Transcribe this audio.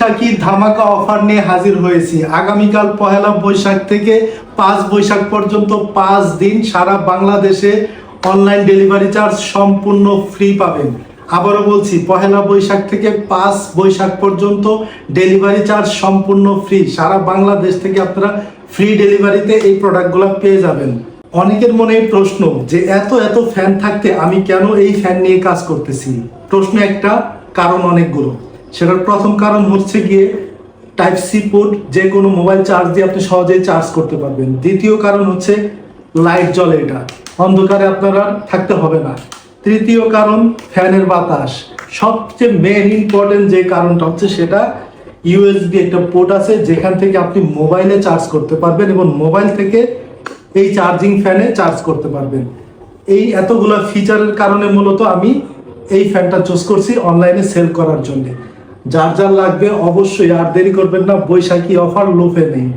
বৈশাখী ধামাকা অফার নিয়ে হাজির হয়েছি। আগামীকাল পহেলা বৈশাখ থেকে 5 বৈশাখ পর্যন্ত 5 দিন সারা বাংলাদেশে অনলাইন ডেলিভারি চার্জ সম্পূর্ণ ফ্রি পাবেন। আবারও বলছি, পহেলা বৈশাখ থেকে 5 বৈশাখ পর্যন্ত ডেলিভারি চার্জ সম্পূর্ণ ফ্রি। সারা বাংলাদেশ থেকে আপনারা ফ্রি ডেলিভারিতে এই প্রোডাক্টগুলো পেয়ে যাবেন। অনেকের মনে এই প্রশ্ন যে এত এত ফ্যান থাকতে আমি কেন এই ফ্যান নিয়ে কাজ করতেছি। প্রশ্ন একটা, কারণ অনেকগুলো। সেটার প্রথম কারণ হচ্ছে গিয়ে টাইপ সি পোর্ট, যে কোনো মোবাইল চার্জ দিয়ে আপনি সহজেই চার্জ করতে পারবেন। দ্বিতীয় কারণ হচ্ছে লাইট জ্বলে, এটা অন্ধকারে আপনারা থাকতে হবে না। তৃতীয় কারণ ফ্যানের বাতাস। সবচেয়ে মেন ইম্পর্টেন্ট যে কারণটা হচ্ছে সেটা ইউএসবি একটা পোর্ট আছে, যেখান থেকে আপনি মোবাইলে চার্জ করতে পারবেন এবং মোবাইল থেকে এই চার্জিং ফ্যানে চার্জ করতে পারবেন। এই এতগুলা ফিচারের কারণে মূলত আমি এই ফ্যানটা চুজ করছি অনলাইনে সেল করার জন্য। যার যার লাগবে অবশ্যই আর দেরি করবেন না, বৈশাখী অফার লোভে নেই।